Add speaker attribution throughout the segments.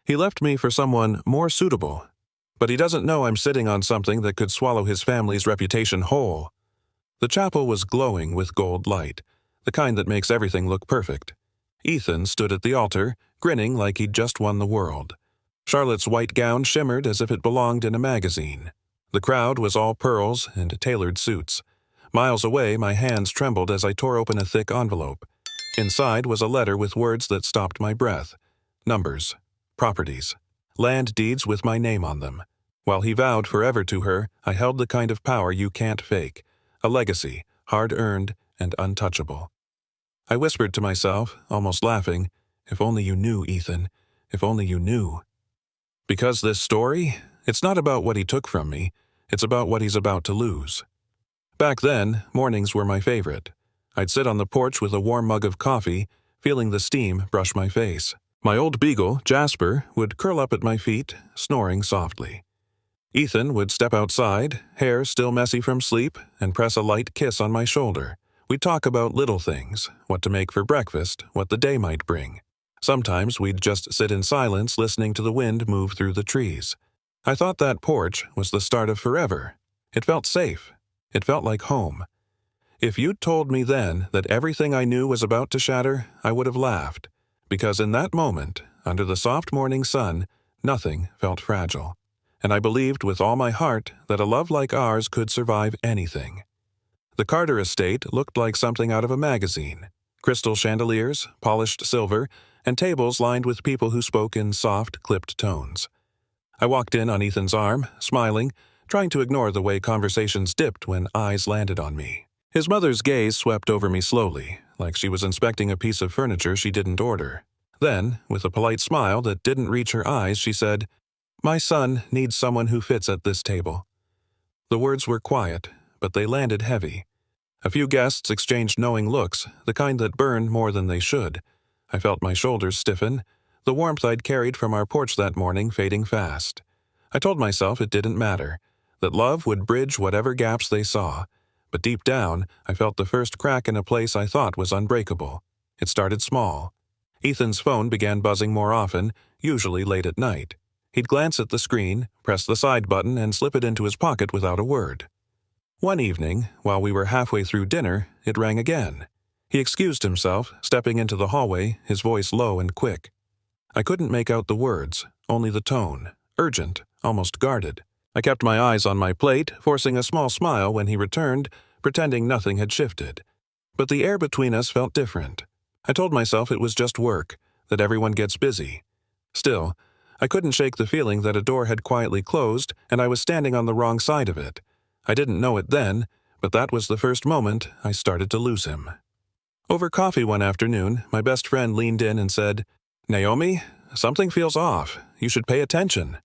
Speaker 1: He left me for someone more suitable, but he doesn't know I'm sitting on something that could swallow his family's reputation whole. The chapel was glowing with gold light, the kind that makes everything look perfect. Ethan stood at the altar, grinning like he'd just won the world. Charlotte's white gown shimmered as if it belonged in a magazine. The crowd was all pearls and tailored suits. Miles away, my hands trembled as I tore open a thick envelope. Inside was a letter with words that stopped my breath. Numbers, properties, land deeds with my name on them. While he vowed forever to her, I held the kind of power you can't fake. A legacy, hard-earned and untouchable. I whispered to myself, almost laughing, "If only you knew, Ethan. If only you knew." Because this story, it's not about what he took from me, it's about what he's about to lose. Back then, mornings were my favorite. I'd sit on the porch with a warm mug of coffee, feeling the steam brush my face. My old beagle, Jasper, would curl up at my feet, snoring softly. Ethan would step outside, hair still messy from sleep, and press a light kiss on my shoulder. We'd talk about little things, what to make for breakfast, what the day might bring. Sometimes we'd just sit in silence listening to the wind move through the trees. I thought that porch was the start of forever. It felt safe. It felt like home. If you'd told me then that everything I knew was about to shatter, I would have laughed. Because in that moment, under the soft morning sun, nothing felt fragile. And I believed with all my heart that a love like ours could survive anything. The Carter estate looked like something out of a magazine. Crystal chandeliers, polished silver, and tables lined with people who spoke in soft, clipped tones. I walked in on Ethan's arm, smiling, trying to ignore the way conversations dipped when eyes landed on me. His mother's gaze swept over me slowly, like she was inspecting a piece of furniture she didn't order. Then, with a polite smile that didn't reach her eyes, she said, "My son needs someone who fits at this table." The words were quiet, but they landed heavy. A few guests exchanged knowing looks, the kind that burned more than they should. I felt my shoulders stiffen, the warmth I'd carried from our porch that morning fading fast. I told myself it didn't matter, that love would bridge whatever gaps they saw. But deep down, I felt the first crack in a place I thought was unbreakable. It started small. Ethan's phone began buzzing more often, usually late at night. He'd glance at the screen, press the side button, and slip it into his pocket without a word. One evening, while we were halfway through dinner, it rang again. He excused himself, stepping into the hallway, his voice low and quick. I couldn't make out the words, only the tone, urgent, almost guarded. I kept my eyes on my plate, forcing a small smile when he returned, pretending nothing had shifted. But the air between us felt different. I told myself it was just work, that everyone gets busy. Still, I couldn't shake the feeling that a door had quietly closed and I was standing on the wrong side of it. I didn't know it then, but that was the first moment I started to lose him. Over coffee one afternoon, my best friend leaned in and said, "Naomi, something feels off. You should pay attention."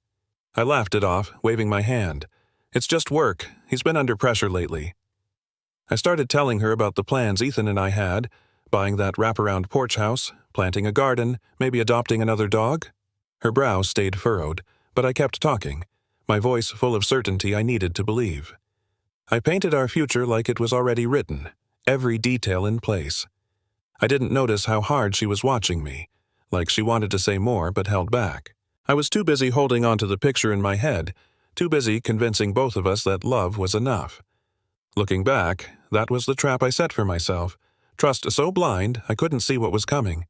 Speaker 1: I laughed it off, waving my hand. "It's just work. He's been under pressure lately." I started telling her about the plans Ethan and I had, buying that wraparound porch house, planting a garden, maybe adopting another dog. Her brow stayed furrowed, but I kept talking, my voice full of certainty I needed to believe. I painted our future like it was already written, every detail in place. I didn't notice how hard she was watching me, like she wanted to say more but held back. I was too busy holding on to the picture in my head, too busy convincing both of us that love was enough. Looking back, that was the trap I set for myself, trust so blind I couldn't see what was coming.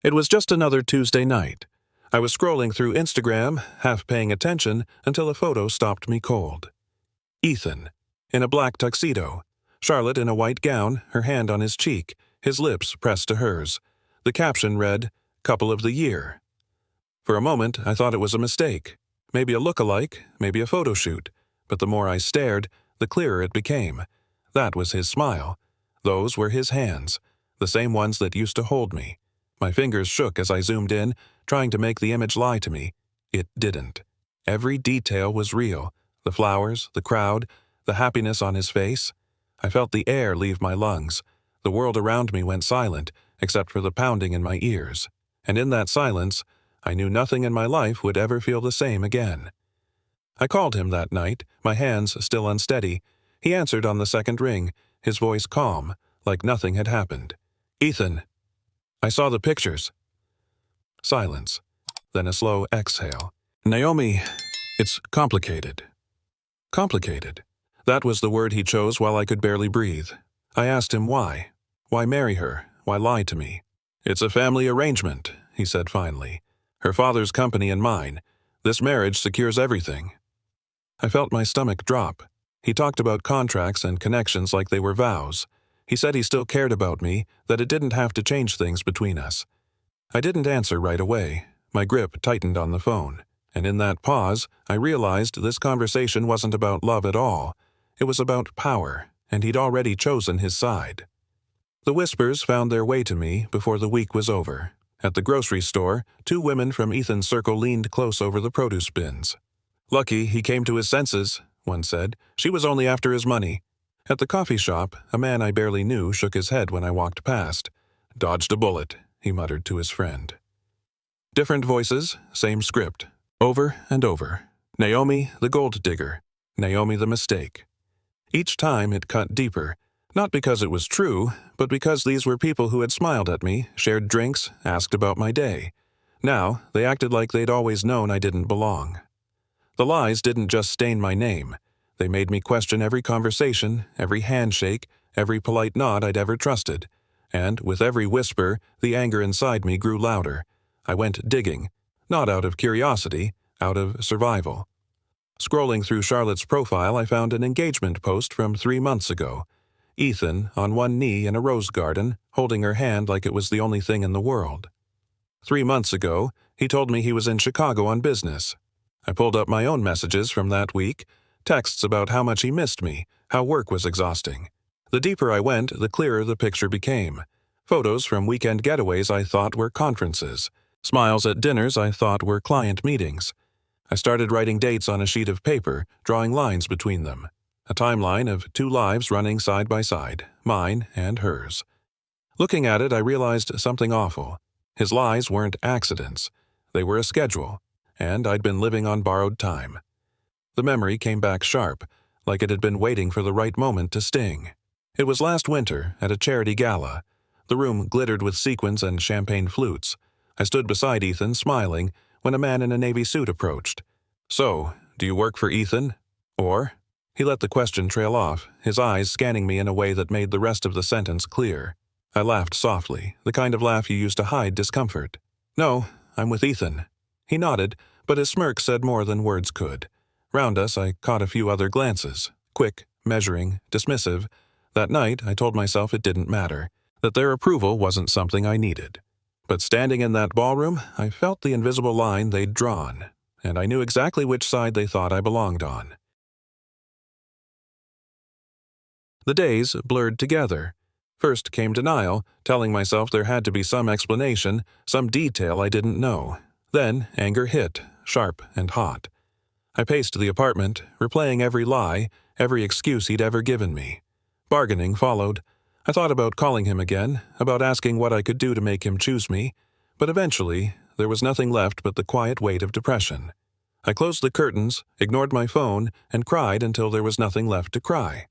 Speaker 1: It was just another Tuesday night. I was scrolling through Instagram, half paying attention, until a photo stopped me cold. Ethan, in a black tuxedo. Charlotte in a white gown, her hand on his cheek, his lips pressed to hers. The caption read, "Couple of the Year." For a moment, I thought it was a mistake. Maybe a look-alike, maybe a photo shoot. But the more I stared, the clearer it became. That was his smile. Those were his hands, the same ones that used to hold me. My fingers shook as I zoomed in, trying to make the image lie to me. It didn't. Every detail was real. The flowers, the crowd, the happiness on his face. I felt the air leave my lungs. The world around me went silent, except for the pounding in my ears. And in that silence, I knew nothing in my life would ever feel the same again. I called him that night, my hands still unsteady. He answered on the second ring, his voice calm, like nothing had happened. "Ethan." I saw the pictures. Silence. Then a slow exhale. Naomi, it's complicated. Complicated. That was the word he chose while I could barely breathe. I asked him why. Why marry her? Why lie to me? It's a family arrangement, he said finally. Her father's company and mine. This marriage secures everything. I felt my stomach drop. He talked about contracts and connections like they were vows. He said he still cared about me, that it didn't have to change things between us. I didn't answer right away. My grip tightened on the phone, and in that pause, I realized this conversation wasn't about love at all. It was about power, and he'd already chosen his side. The whispers found their way to me before the week was over. At the grocery store, 2 women from Ethan's circle leaned close over the produce bins. Lucky he came to his senses, one said. She was only after his money. At the coffee shop, a man I barely knew shook his head when I walked past. Dodged a bullet, he muttered to his friend. Different voices, same script. Over and over. Naomi, the gold digger. Naomi, the mistake. Each time it cut deeper. Not because it was true, but because these were people who had smiled at me, shared drinks, asked about my day. Now, they acted like they'd always known I didn't belong. The lies didn't just stain my name. They made me question every conversation, every handshake, every polite nod I'd ever trusted. And with every whisper, the anger inside me grew louder. I went digging, not out of curiosity, out of survival. Scrolling through Charlotte's profile, I found an engagement post from 3 months ago. Ethan, on one knee in a rose garden, holding her hand like it was the only thing in the world. 3 months ago, he told me he was in Chicago on business. I pulled up my own messages from that week, texts about how much he missed me, how work was exhausting. The deeper I went, the clearer the picture became. Photos from weekend getaways I thought were conferences. Smiles at dinners I thought were client meetings. I started writing dates on a sheet of paper, drawing lines between them. A timeline of 2 lives running side by side, mine and hers. Looking at it, I realized something awful. His lies weren't accidents. They were a schedule, and I'd been living on borrowed time. The memory came back sharp, like it had been waiting for the right moment to sting. It was last winter, at a charity gala. The room glittered with sequins and champagne flutes. I stood beside Ethan, smiling, when a man in a navy suit approached. So, do you work for Ethan? Or? He let the question trail off, his eyes scanning me in a way that made the rest of the sentence clear. I laughed softly, the kind of laugh you use to hide discomfort. No, I'm with Ethan. He nodded, but his smirk said more than words could. Round us, I caught a few other glances, quick, measuring, dismissive. That night, I told myself it didn't matter, that their approval wasn't something I needed. But standing in that ballroom, I felt the invisible line they'd drawn, and I knew exactly which side they thought I belonged on. The days blurred together. First came denial, telling myself there had to be some explanation, some detail I didn't know. Then anger hit, sharp and hot. I paced the apartment, replaying every lie, every excuse he'd ever given me. Bargaining followed. I thought about calling him again, about asking what I could do to make him choose me, but eventually there was nothing left but the quiet weight of depression. I closed the curtains, ignored my phone, and cried until there was nothing left to cry.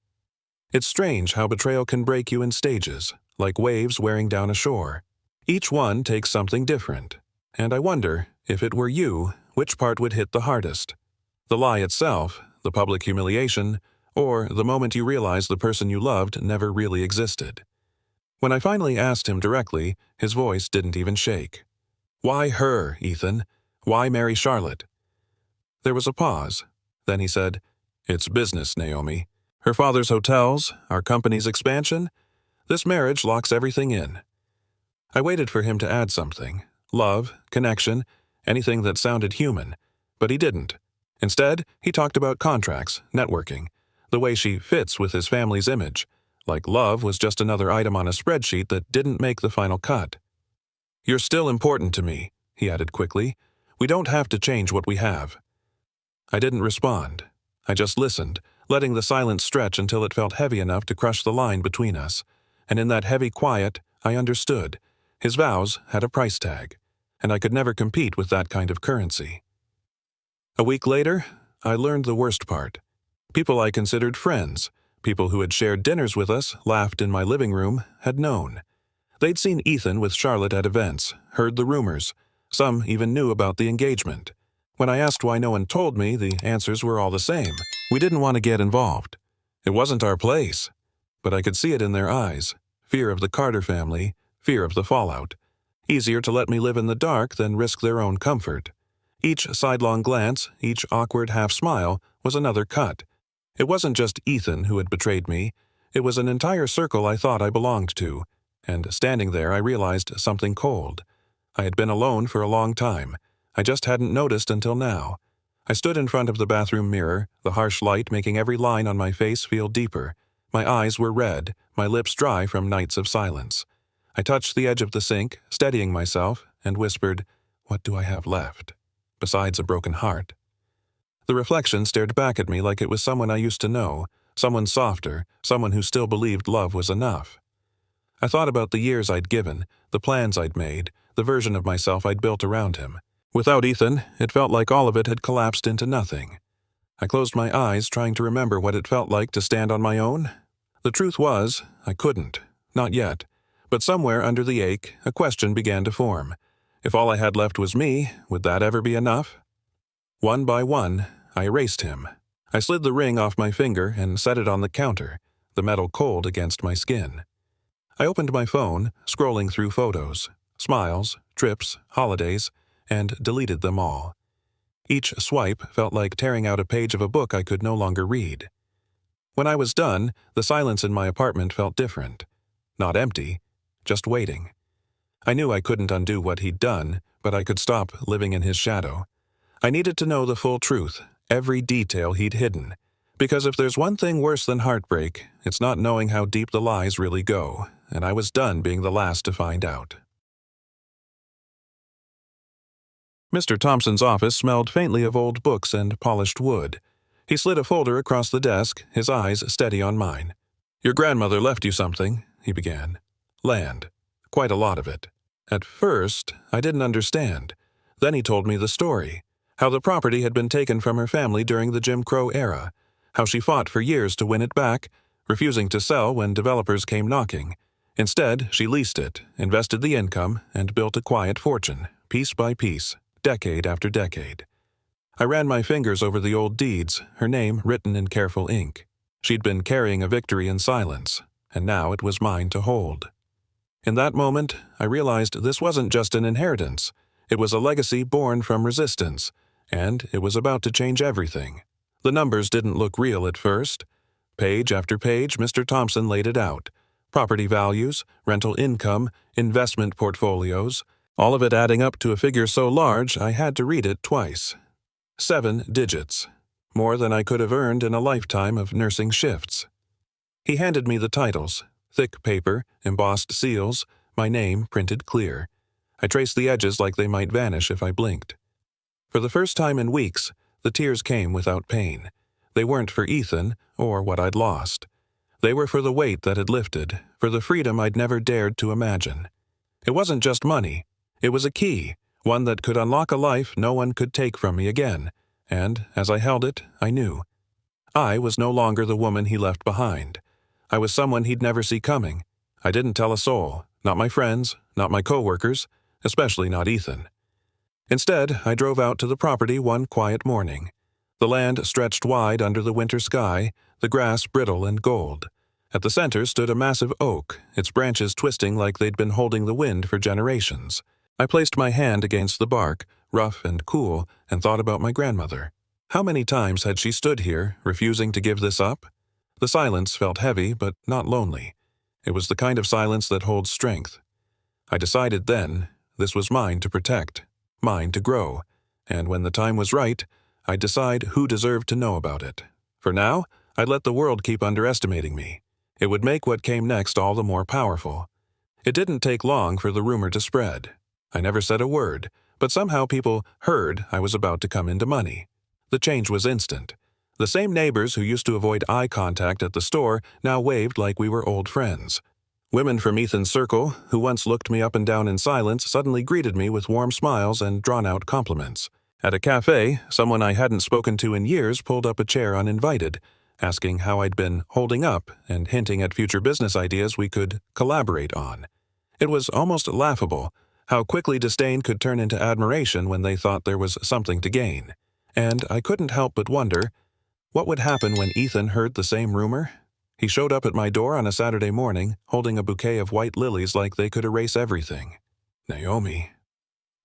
Speaker 1: It's strange how betrayal can break you in stages, like waves wearing down a shore. Each one takes something different, and I wonder, if it were you, which part would hit the hardest? The lie itself, the public humiliation, or the moment you realize the person you loved never really existed. When I finally asked him directly, his voice didn't even shake. Why her, Ethan? Why marry Charlotte? There was a pause. Then he said, It's business, Naomi. Her father's hotels, our company's expansion. This marriage locks everything in. I waited for him to add something. Love, connection, anything that sounded human. But he didn't. Instead, he talked about contracts, networking, the way she fits with his family's image, like love was just another item on a spreadsheet that didn't make the final cut. You're still important to me, he added quickly. We don't have to change what we have. I didn't respond. I just listened, letting the silence stretch until it felt heavy enough to crush the line between us. And in that heavy quiet, I understood. His vows had a price tag, and I could never compete with that kind of currency. A week later, I learned the worst part. People I considered friends, people who had shared dinners with us, laughed in my living room, had known. They'd seen Ethan with Charlotte at events, heard the rumors. Some even knew about the engagement. When I asked why no one told me, the answers were all the same. We didn't want to get involved. It wasn't our place. But I could see it in their eyes. Fear of the Carter family, fear of the fallout. Easier to let me live in the dark than risk their own comfort. Each sidelong glance, each awkward half-smile, was another cut. It wasn't just Ethan who had betrayed me. It was an entire circle I thought I belonged to. And standing there, I realized something cold. I had been alone for a long time. I just hadn't noticed until now. I stood in front of the bathroom mirror, the harsh light making every line on my face feel deeper. My eyes were red, my lips dry from nights of silence. I touched the edge of the sink, steadying myself, and whispered, "What do I have left? Besides a broken heart." The reflection stared back at me like it was someone I used to know, someone softer, someone who still believed love was enough. I thought about the years I'd given, the plans I'd made, the version of myself I'd built around him. Without Ethan, it felt like all of it had collapsed into nothing. I closed my eyes, trying to remember what it felt like to stand on my own. The truth was, I couldn't. Not yet. But somewhere under the ache, a question began to form. If all I had left was me, would that ever be enough? One by one, I erased him. I slid the ring off my finger and set it on the counter, the metal cold against my skin. I opened my phone, scrolling through photos, smiles, trips, holidays, and deleted them all. Each swipe felt like tearing out a page of a book I could no longer read. When I was done, the silence in my apartment felt different. Not empty, just waiting. I knew I couldn't undo what he'd done, but I could stop living in his shadow. I needed to know the full truth, every detail he'd hidden. Because if there's one thing worse than heartbreak, it's not knowing how deep the lies really go, and I was done being the last to find out. Mr. Thompson's office smelled faintly of old books and polished wood. He slid a folder across the desk, his eyes steady on mine. "Your grandmother left you something," he began. "Land. Quite a lot of it." At first, I didn't understand. Then he told me the story. How the property had been taken from her family during the Jim Crow era. How she fought for years to win it back, refusing to sell when developers came knocking. Instead, she leased it, invested the income, and built a quiet fortune, piece by piece, decade after decade. I ran my fingers over the old deeds, her name written in careful ink. She'd been carrying a victory in silence, and now it was mine to hold. In that moment, I realized this wasn't just an inheritance. It was a legacy born from resistance, and it was about to change everything. The numbers didn't look real at first. Page after page, Mr. Thompson laid it out. Property values, rental income, investment portfolios, all of it adding up to a figure so large I had to read it twice. 7 digits. More than I could have earned in a lifetime of nursing shifts. He handed me the titles, thick paper, embossed seals, my name printed clear. I traced the edges like they might vanish if I blinked. For the first time in weeks, the tears came without pain. They weren't for Ethan or what I'd lost. They were for the weight that had lifted, for the freedom I'd never dared to imagine. It wasn't just money. It was a key, one that could unlock a life no one could take from me again, and as I held it, I knew. I was no longer the woman he left behind. I was someone he'd never see coming. I didn't tell a soul, not my friends, not my coworkers, especially not Ethan. Instead, I drove out to the property one quiet morning. The land stretched wide under the winter sky, the grass brittle and gold. At the center stood a massive oak, its branches twisting like they'd been holding the wind for generations. I placed my hand against the bark, rough and cool, and thought about my grandmother. How many times had she stood here, refusing to give this up? The silence felt heavy, but not lonely. It was the kind of silence that holds strength. I decided then, this was mine to protect, mine to grow, and when the time was right, I'd decide who deserved to know about it. For now, I'd let the world keep underestimating me. It would make what came next all the more powerful. It didn't take long for the rumor to spread. I never said a word, but somehow people heard I was about to come into money. The change was instant. The same neighbors who used to avoid eye contact at the store now waved like we were old friends. Women from Ethan's circle, who once looked me up and down in silence, suddenly greeted me with warm smiles and drawn-out compliments. At a cafe, someone I hadn't spoken to in years pulled up a chair uninvited, asking how I'd been holding up and hinting at future business ideas we could collaborate on. It was almost laughable, How quickly disdain could turn into admiration when they thought there was something to gain. And I couldn't help but wonder, what would happen when Ethan heard the same rumor? He showed up at my door on a Saturday morning, holding a bouquet of white lilies like they could erase everything. "Naomi,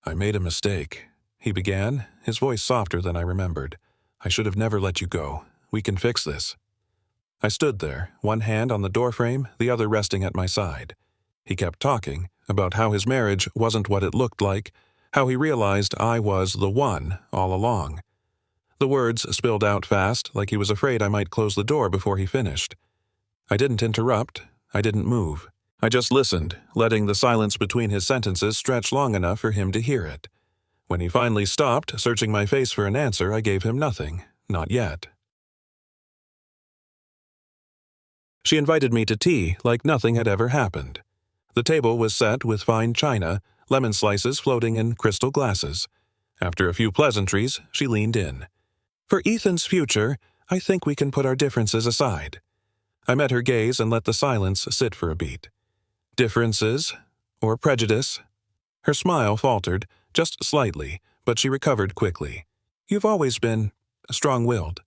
Speaker 1: I made a mistake," he began, his voice softer than I remembered. "I should have never let you go. We can fix this." I stood there, one hand on the doorframe, the other resting at my side. He kept talking about how his marriage wasn't what it looked like, how he realized I was the one all along. The words spilled out fast, like he was afraid I might close the door before he finished. I didn't interrupt. I didn't move. I just listened, letting the silence between his sentences stretch long enough for him to hear it. When he finally stopped, searching my face for an answer, I gave him nothing. Not yet. She invited me to tea like nothing had ever happened. The table was set with fine china, lemon slices floating in crystal glasses. After a few pleasantries, she leaned in. "For Ethan's future, I think we can put our differences aside." I met her gaze and let the silence sit for a beat. Differences? Or prejudice? Her smile faltered, just slightly, but she recovered quickly. "You've always been strong-willed."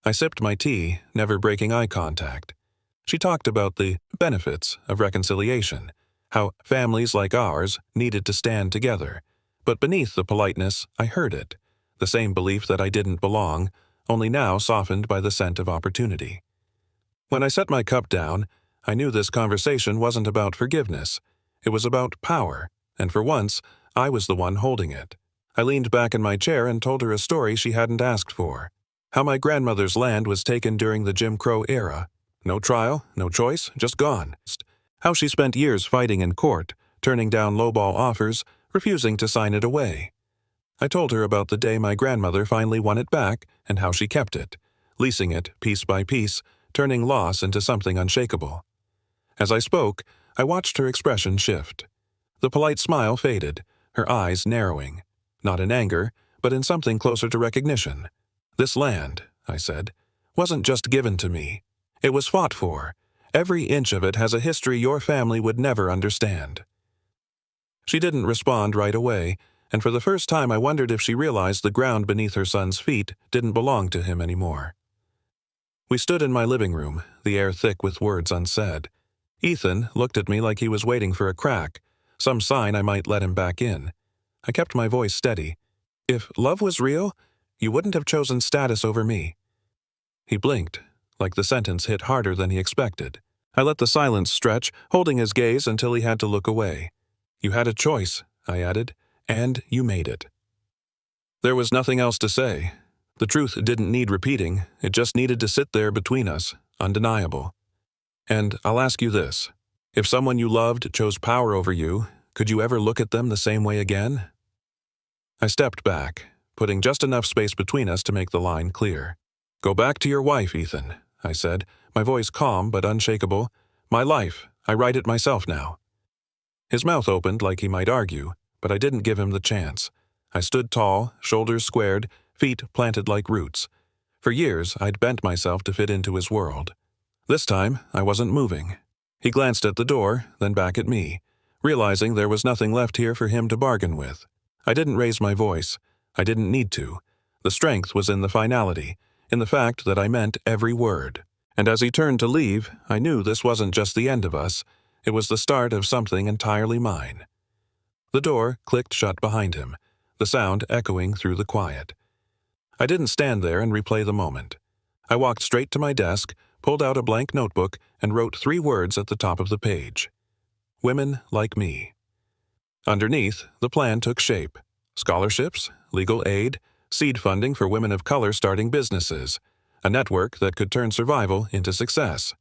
Speaker 1: I sipped my tea, never breaking eye contact. She talked about the benefits of reconciliation, how families like ours needed to stand together. But beneath the politeness, I heard it, the same belief that I didn't belong, only now softened by the scent of opportunity. When I set my cup down, I knew this conversation wasn't about forgiveness. It was about power, and for once, I was the one holding it. I leaned back in my chair and told her a story she hadn't asked for. How my grandmother's land was taken during the Jim Crow era. No trial, no choice, just gone. How she spent years fighting in court, turning down lowball offers, refusing to sign it away. I told her about the day my grandmother finally won it back and how she kept it, leasing it piece by piece, turning loss into something unshakable. As I spoke, I watched her expression shift. The polite smile faded, her eyes narrowing, not in anger, but in something closer to recognition. "This land," I said, "wasn't just given to me. It was fought for. Every inch of it has a history your family would never understand." She didn't respond right away, and for the first time I wondered if she realized the ground beneath her son's feet didn't belong to him anymore. We stood in my living room, the air thick with words unsaid. Ethan looked at me like he was waiting for a crack, some sign I might let him back in. I kept my voice steady. "If love was real, you wouldn't have chosen status over me." He blinked, like the sentence hit harder than he expected. I let the silence stretch, holding his gaze until he had to look away. "You had a choice," I added, "and you made it." There was nothing else to say. The truth didn't need repeating, it just needed to sit there between us, undeniable. "And I'll ask you this. If someone you loved chose power over you, could you ever look at them the same way again?" I stepped back, putting just enough space between us to make the line clear. "Go back to your wife, Ethan," I said, my voice calm but unshakable. "My life, I write it myself now." His mouth opened like he might argue, but I didn't give him the chance. I stood tall, shoulders squared, feet planted like roots. For years, I'd bent myself to fit into his world. This time, I wasn't moving. He glanced at the door, then back at me, realizing there was nothing left here for him to bargain with. I didn't raise my voice. I didn't need to. The strength was in the finality, in the fact that I meant every word. And as he turned to leave, I knew this wasn't just the end of us. It was the start of something entirely mine. The door clicked shut behind him, the sound echoing through the quiet. I didn't stand there and replay the moment. I walked straight to my desk, pulled out a blank notebook, and wrote 3 words at the top of the page. Women like me. Underneath, the plan took shape. Scholarships, legal aid, seed funding for women of color starting businesses, a network that could turn survival into success.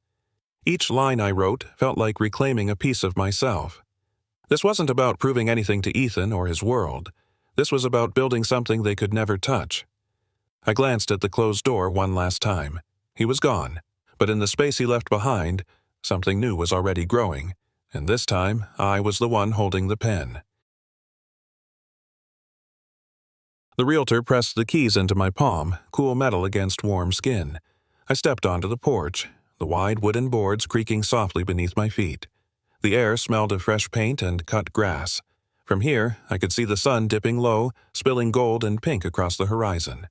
Speaker 1: Each line I wrote felt like reclaiming a piece of myself. This wasn't about proving anything to Ethan or his world. This was about building something they could never touch. I glanced at the closed door one last time. He was gone, but in the space he left behind, something new was already growing, and this time I was the one holding the pen. The realtor pressed the keys into my palm, cool metal against warm skin. I stepped onto the porch, the wide wooden boards creaking softly beneath my feet. The air smelled of fresh paint and cut grass. From here, I could see the sun dipping low, spilling gold and pink across the horizon.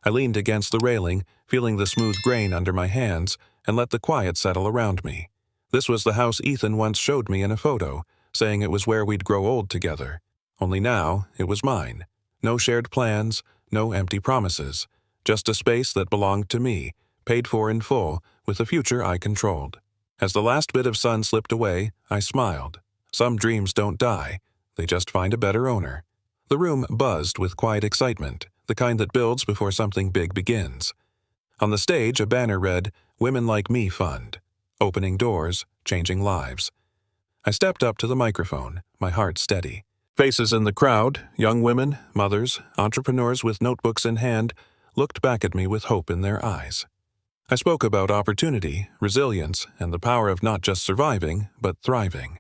Speaker 1: I leaned against the railing, feeling the smooth grain under my hands, and let the quiet settle around me. This was the house Ethan once showed me in a photo, saying it was where we'd grow old together. Only now, it was mine. No shared plans, no empty promises. Just a space that belonged to me, paid for in full, with a future I controlled. As the last bit of sun slipped away, I smiled. Some dreams don't die. They just find a better owner. The room buzzed with quiet excitement, the kind that builds before something big begins. On the stage, a banner read, "Women Like Me Fund." Opening doors, changing lives. I stepped up to the microphone, my heart steady. Faces in the crowd, young women, mothers, entrepreneurs with notebooks in hand, looked back at me with hope in their eyes. I spoke about opportunity, resilience, and the power of not just surviving, but thriving.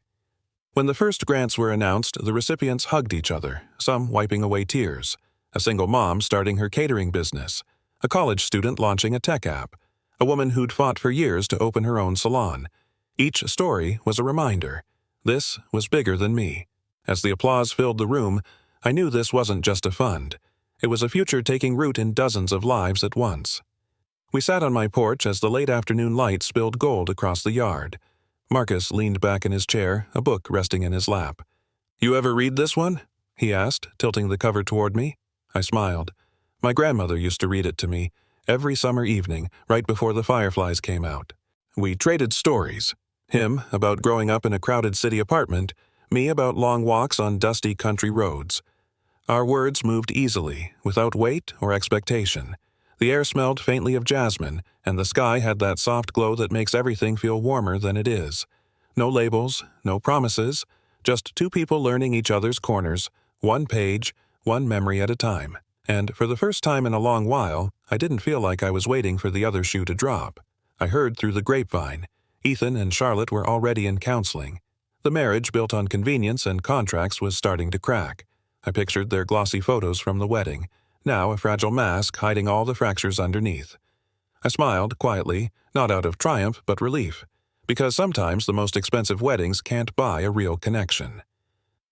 Speaker 1: When the first grants were announced, the recipients hugged each other, some wiping away tears. A single mom starting her catering business, a college student launching a tech app, a woman who'd fought for years to open her own salon. Each story was a reminder. This was bigger than me. As the applause filled the room, I knew this wasn't just a fund. It was a future taking root in dozens of lives at once. We sat on my porch as the late afternoon light spilled gold across the yard. Marcus leaned back in his chair, a book resting in his lap. "You ever read this one?" he asked, tilting the cover toward me. I smiled. My grandmother used to read it to me, every summer evening, right before the fireflies came out. We traded stories. Him about growing up in a crowded city apartment, me about long walks on dusty country roads. Our words moved easily, without weight or expectation. The air smelled faintly of jasmine, and the sky had that soft glow that makes everything feel warmer than it is. No labels, no promises, just two people learning each other's corners, one page, one memory at a time. And for the first time in a long while, I didn't feel like I was waiting for the other shoe to drop. I heard through the grapevine. Ethan and Charlotte were already in counseling. The marriage built on convenience and contracts was starting to crack. I pictured their glossy photos from the wedding, now a fragile mask hiding all the fractures underneath. I smiled quietly, not out of triumph but relief, because sometimes the most expensive weddings can't buy a real connection.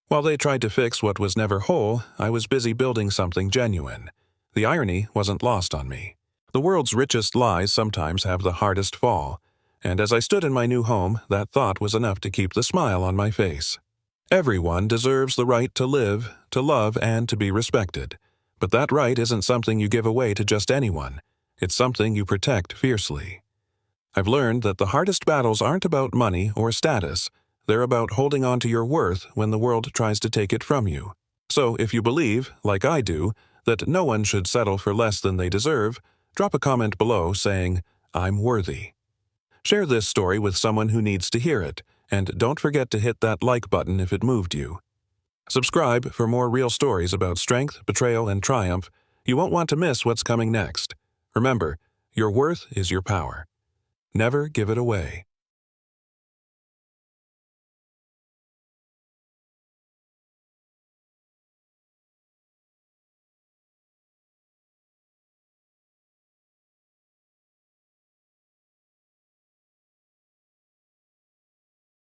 Speaker 1: While they tried to fix what was never whole, I was busy building something genuine. The irony wasn't lost on me. The world's richest lies sometimes have the hardest fall, and as I stood in my new home, that thought was enough to keep the smile on my face. Everyone deserves the right to live, to love, and to be respected. But that right isn't something you give away to just anyone. It's something you protect fiercely. I've learned that the hardest battles aren't about money or status. They're about holding on to your worth when the world tries to take it from you. So if you believe, like I do, that no one should settle for less than they deserve, drop a comment below saying, "I'm worthy." Share this story with someone who needs to hear it, and don't forget to hit that like button if it moved you. Subscribe for more real stories about strength, betrayal, and triumph. You won't want to miss what's coming next. Remember, your worth is your power. Never give it away.